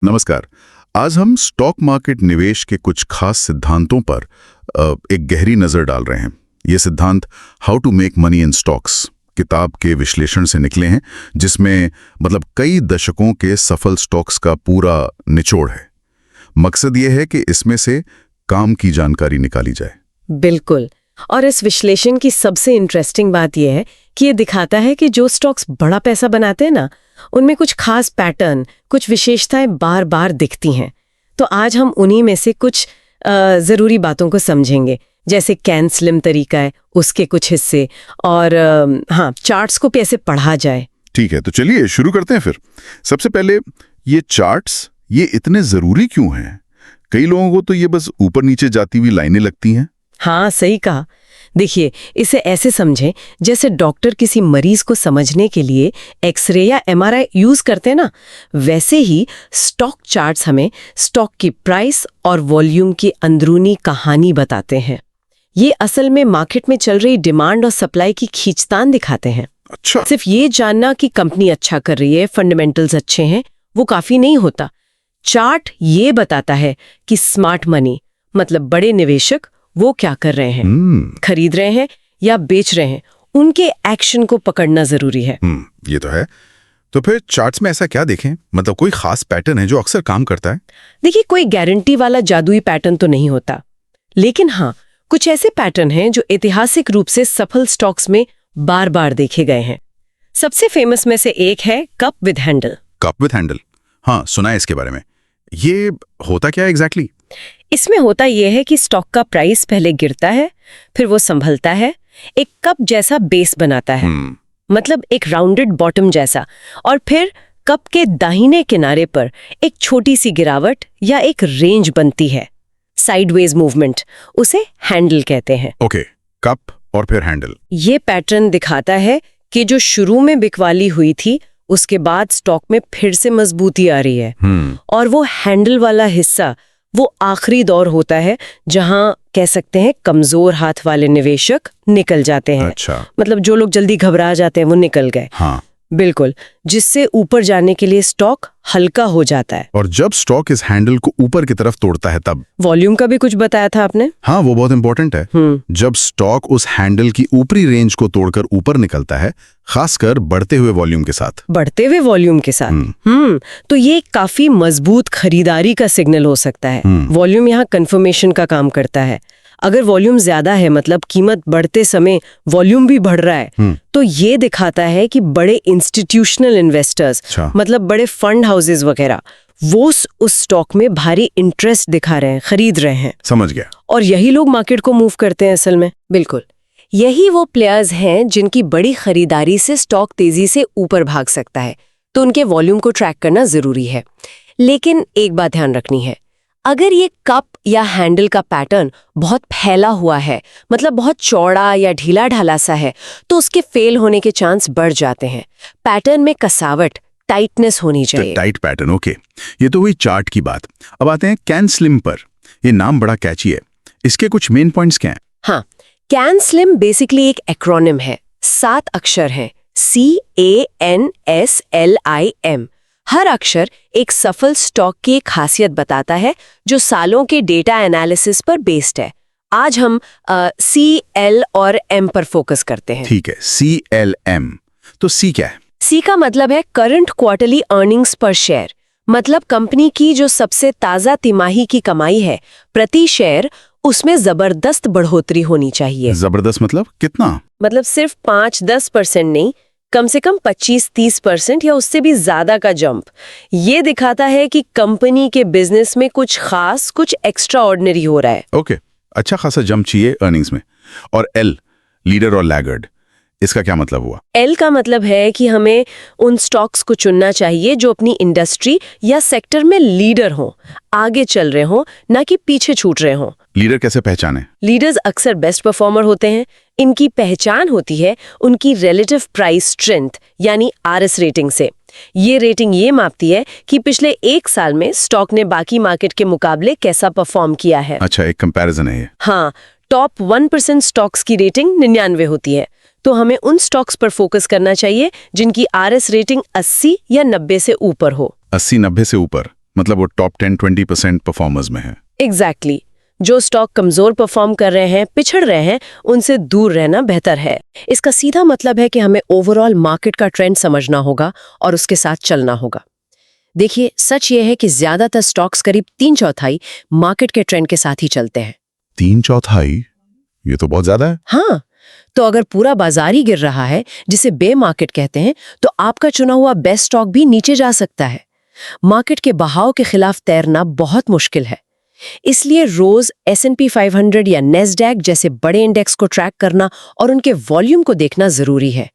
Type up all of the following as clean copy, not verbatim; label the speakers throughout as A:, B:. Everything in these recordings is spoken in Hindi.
A: नमस्कार। आज हम स्टॉक मार्केट निवेश के कुछ खास सिद्धांतों पर एक गहरी नजर डाल रहे हैं। ये सिद्धांत how to make money in stocks किताब के विश्लेषण से निकले हैं, जिसमें कई दशकों के सफल स्टॉक्स का पूरा निचोड़ है। मकसद ये है कि इसमें से काम की जानकारी निकाली जाए।
B: बिल्कुल। और इस विश्लेषण की सबसे इंटरेस्टिंग बात यह है कि ये दिखाता है कि जो स्टॉक्स बड़ा पैसा बनाते हैं ना, उनमें कुछ खास पैटर्न, कुछ विशेषताएं बार बार दिखती हैं। तो आज हम उन्हीं में से कुछ जरूरी बातों को समझेंगे, जैसे कैन स्लिम तरीका है, उसके कुछ हिस्से, और चार्ट्स को कैसे पढ़ा जाए।
A: ठीक है, तो चलिए शुरू करते हैं फिर। सबसे पहले ये चार्ट्स, ये इतने जरूरी क्यों हैं? कई लोगों को तो ये बस ऊपर नीचे जाती हुई लाइनें लगती हैं।
B: हाँ, सही कहा। देखिए, इसे ऐसे समझें जैसे डॉक्टर किसी मरीज को समझने के लिए एक्सरे या एमआरआई यूज करते हैं ना, वैसे ही स्टॉक चार्ट्स हमें स्टॉक की प्राइस और वॉल्यूम की अंदरूनी कहानी बताते हैं। ये असल में मार्केट में चल रही डिमांड और सप्लाई की खींचतान दिखाते हैं।
A: अच्छा।
B: सिर्फ ये जानना कि कंपनी अच्छा कर रही है, फंडामेंटल्स अच्छे हैं, वो काफी नहीं होता। चार्ट ये बताता है कि स्मार्ट मनी बड़े निवेशक वो क्या कर रहे हैं, खरीद रहे हैं या बेच रहे हैं, उनके एक्शन को पकड़ना जरूरी है।
A: ये तो है। तो फिर चार्ट्स में ऐसा क्या देखें? कोई खास पैटर्न है जो अक्सर काम करता है?
B: देखिए, कोई गारंटी वाला जादुई पैटर्न तो नहीं होता, लेकिन हाँ, कुछ ऐसे पैटर्न हैं जो ऐतिहासिक रूप से सफल स्टॉक्स में बार बार देखे गए हैं। सबसे फेमस में से एक है cup with handle.
A: Cup with handle, हाँ, सुना है इसके बारे में। ये होता क्या है एग्जैक्टली?
B: इसमें होता यह है कि स्टॉक का प्राइस पहले गिरता है, फिर वो संभलता है, एक कप जैसा बेस बनाता है, एक राउंडेड बॉटम जैसा, और फिर कप के दाहिने किनारे पर एक छोटी सी गिरावट या एक रेंज बनती है, साइडवेज मूवमेंट, उसे हैंडल कहते हैं।
A: ओके, कप और फिर हैंडल।
B: ये पैटर्न दिखाता है कि जो शुरू में बिकवाली हुई थी, उसके बाद स्टॉक में फिर से मजबूती आ रही है, और वो हैंडल वाला हिस्सा वो आखिरी दौर होता है जहां कह सकते हैं कमजोर हाथ वाले निवेशक निकल जाते हैं।
A: अच्छा।
B: जो लोग जल्दी घबरा जाते हैं वो निकल गए।
A: हाँ,
B: बिल्कुल, जिससे ऊपर जाने के लिए स्टॉक हल्का हो जाता है।
A: और जब स्टॉक इस हैंडल को ऊपर की तरफ तोड़ता है तब?
B: वॉल्यूम का भी कुछ बताया था आपने।
A: हाँ, वो बहुत इंपॉर्टेंट है। जब स्टॉक उस हैंडल की ऊपरी रेंज को तोड़कर ऊपर निकलता है, खासकर बढ़ते हुए वॉल्यूम के साथ। तो ये काफी मजबूत खरीदारी का सिग्नल हो सकता है। वॉल्यूम यहाँ कंफर्मेशन का काम करता है। अगर वॉल्यूम ज्यादा है, कीमत बढ़ते समय वॉल्यूम भी बढ़ रहा है, तो ये दिखाता है कि बड़े इंस्टीट्यूशनल इन्वेस्टर्स, बड़े फंड हाउसेस वगैरह, वो उस स्टॉक में भारी इंटरेस्ट दिखा रहे हैं, खरीद रहे हैं। समझ गया।
B: और यही लोग मार्केट को मूव करते हैं असल में। बिल्कुल, यही वो प्लेयर्स हैं जिनकी बड़ी खरीदारी से स्टॉक तेजी से ऊपर भाग सकता है, तो उनके वॉल्यूम को ट्रैक करना जरूरी है। लेकिन एक बात ध्यान रखनी है, अगर ये कप या हैंडल का पैटर्न बहुत फैला हुआ है, बहुत चौड़ा या ढीला ढाला सा है, तो उसके फेल होने के चांस बढ़ जाते हैं। पैटर्न में कसावट, टाइटनेस होनी चाहिए।
A: Tight pattern, okay. ये तो हुई चार्ट की बात। अब आते हैं कैन स्लिम पर। ये नाम बड़ा कैची है, इसके कुछ मेन पॉइंट्स क्या हैं?
B: हाँ, कैन स्लिम बेसिकली एक एक्रोनिम है, 7 अक्षर हैं, CANSLIM। हर अक्षर एक सफल स्टॉक की एक खासियत बताता है जो सालों के डेटा एनालिसिस पर बेस्ड है। आज हम CL और M पर फोकस करते हैं।
A: ठीक है, CLM। तो C क्या है?
B: C का मतलब है करंट क्वार्टरली अर्निंग्स पर शेयर। कंपनी की जो सबसे ताजा तिमाही की कमाई है प्रति शेयर, उसमें जबरदस्त बढ़ोतरी होनी चाहिए।
A: जबरदस्त कितना?
B: सिर्फ 5-10% नहीं, कम से कम 25-30% या उससे भी ज्यादा का जंप। ये दिखाता है कि कंपनी के बिजनेस में कुछ खास, कुछ एक्स्ट्रा ऑर्डिनरी हो रहा है।
A: ओके, अच्छा खासा जंप चाहिए अर्निंग्स में। और L, लीडर और लैगर्ड, इसका क्या मतलब हुआ?
B: L का मतलब है कि हमें उन स्टॉक्स को चुनना चाहिए जो अपनी इंडस्ट्री या सेक्टर में लीडर हों, आगे चल रहे हों, ना कि पीछे छूट रहे हों।
A: लीडर कैसे पहचाने?
B: लीडर्स अक्सर बेस्ट परफॉर्मर होते हैं। इनकी पहचान होती है उनकी रिलेटिव प्राइस स्ट्रेंथ यानी RS रेटिंग से। ये रेटिंग ये मापती है कि पिछले 1 साल में स्टॉक ने बाकी मार्केट के मुकाबले कैसा परफॉर्म किया है।
A: अच्छा, एक कंपैरिजन है ये।
B: हाँ, टॉप 1% स्टॉक्स की रेटिंग 99 होती है, तो हमें उन स्टॉक्स पर फोकस करना चाहिए जिनकी RS रेटिंग 80 या 90 से ऊपर हो।
A: 80-90 से ऊपर, मतलब वो टॉप 10-20% परफॉर्मर्स में है।
B: एग्जैक्टली जो स्टॉक कमजोर परफॉर्म कर रहे हैं, पिछड़ रहे हैं, उनसे दूर रहना बेहतर है। इसका सीधा मतलब है कि हमें ओवरऑल मार्केट का ट्रेंड समझना होगा और उसके साथ चलना होगा। देखिए, सच ये है कि ज्यादातर स्टॉक्स करीब 3/4 मार्केट के ट्रेंड के साथ ही चलते हैं।
A: 3/4? ये तो बहुत ज्यादा है।
B: हाँ, तो अगर पूरा बाजार ही गिर रहा है, जिसे बे मार्केट कहते हैं, तो आपका चुना हुआ बेस्ट स्टॉक भी नीचे जा सकता है। मार्केट के बहाव के खिलाफ तैरना बहुत मुश्किल है। इसलिए रोज S&P 500 या नेस्डैक जैसे बड़े इंडेक्स को ट्रैक करना और उनके वॉल्यूम को देखना जरूरी है।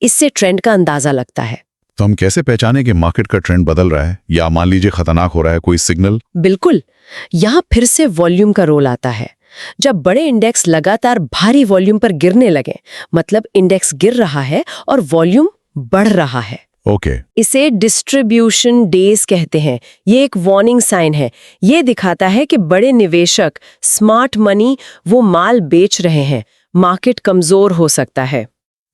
B: इससे ट्रेंड का अंदाजा लगता है।
A: तो हम कैसे पहचाने कि मार्केट का ट्रेंड बदल रहा है या मान लीजिए खतरनाक हो रहा है, कोई सिग्नल?
B: बिल्कुल, यहाँ फिर से वॉल्यूम का रोल आता है। जब बड़े इंडेक्स लगातार भारी वॉल्यूम पर गिरने लगे, मतलब इंडेक्स गिर रहा है और वॉल्यूम बढ़ रहा है।
A: ओके।
B: इसे डिस्ट्रीब्यूशन डेज कहते हैं। ये एक वार्निंग साइन है। ये दिखाता है कि बड़े निवेशक, स्मार्ट मनी, वो माल बेच रहे हैं। मार्केट कमजोर हो सकता है।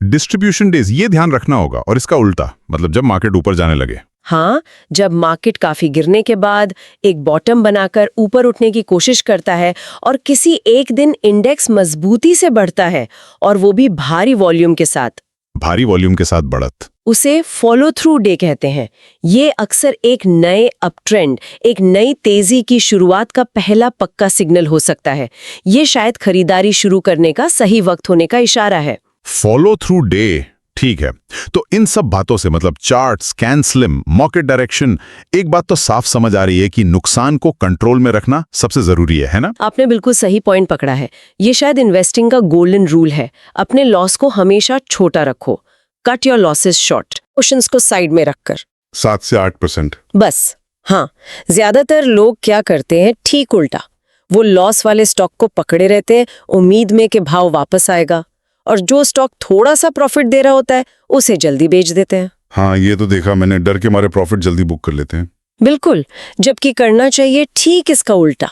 A: डिस्ट्रीब्यूशन डेज, ये ध्यान रखना होगा। और इसका उल्टा, मतलब जब मार्केट ऊपर जाने लगे?
B: हाँ, जब मार्केट काफी गिरने के बाद एक बॉटम बनाकर ऊपर उठने की कोशिश करता है और किसी एक दिन इंडेक्स मजबूती से बढ़ता है, और वो भी भारी वॉल्यूम के साथ।
A: भारी वॉल्यूम के साथ बढ़त,
B: उसे फॉलो थ्रू डे कहते हैं। ये अक्सर एक नए अपट्रेंड, एक नई तेजी की शुरुआत का पहला पक्का सिग्नल हो सकता है। ये शायद खरीदारी शुरू करने का सही वक्त होने का इशारा है।
A: फॉलो थ्रू डे, ठीक है। तो इन सब बातों से, मतलब chart, scan slim, market direction, एक बात तो साफ समझ आ रही है कि नुकसान को कंट्रोल में रखना सबसे जरूरी है ना?
B: आपने बिल्कुल सही पॉइंट पकड़ा है। ये शायद इन्वेस्टिंग का गोल्डन रूल है। अपने लॉस को हमेशा छोटा रखो। Cut your losses short, positions को साइड में रखकर।
A: 7 से 8%।
B: बस। हाँ, ज्यादातर लोग क्या करते हैं, ठीक उल्टा। वो लॉस वाले स्टॉक को पकड़े रहते हैं, उम्मीद में कि भाव वापस आएगा, और जो स्टॉक थोड़ा सा प्रॉफिट दे रहा होता है उसे जल्दी बेच देते हैं।
A: हाँ, ये तो देखा मैंने, डर के मारे प्रॉफिट जल्दी बुक कर लेते हैं।
B: बिल्कुल, जबकि करना चाहिए ठीक इसका उल्टा।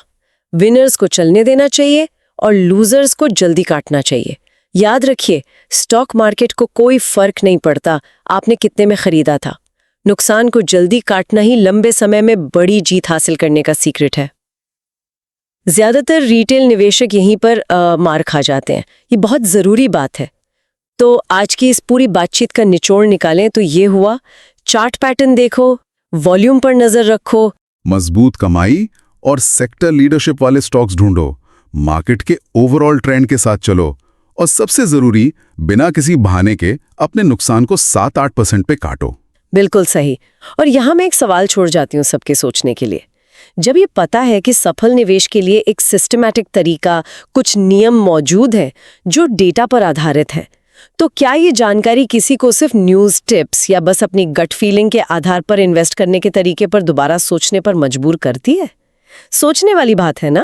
B: विनर्स को चलने देना चाहिए और लूजर्स को जल्दी काटना चाहिए। याद रखिए, स्टॉक मार्केट को कोई फर्क नहीं पड़ता आपने कितने में खरीदा था। नुकसान को जल्दी काटना ही लंबे समय में बड़ी जीत हासिल करने का सीक्रेट है। ज्यादातर रिटेल निवेशक यहीं पर मार खा जाते हैं। ये बहुत जरूरी बात है। तो आज की इस पूरी बातचीत का निचोड़ निकालें तो ये हुआ, चार्ट पैटर्न देखो, वॉल्यूम पर नजर रखो,
A: मजबूत कमाई और सेक्टर लीडरशिप वाले स्टॉक्स ढूंढो, मार्केट के ओवरऑल ट्रेंड के साथ चलो, और सबसे जरूरी, बिना किसी बहाने के अपने नुकसान को 7-8% पे काटो।
B: बिल्कुल सही। और यहाँ मैं एक सवाल छोड़ जाती हूँ सबके सोचने के लिए। जब ये पता है कि सफल निवेश के लिए एक सिस्टमैटिक तरीका, कुछ नियम मौजूद है जो डेटा पर आधारित है, तो क्या ये जानकारी किसी को सिर्फ न्यूज़ टिप्स या बस अपनी गट फीलिंग के आधार पर इन्वेस्ट करने के तरीके पर दोबारा सोचने पर मजबूर करती है? सोचने वाली बात है ना?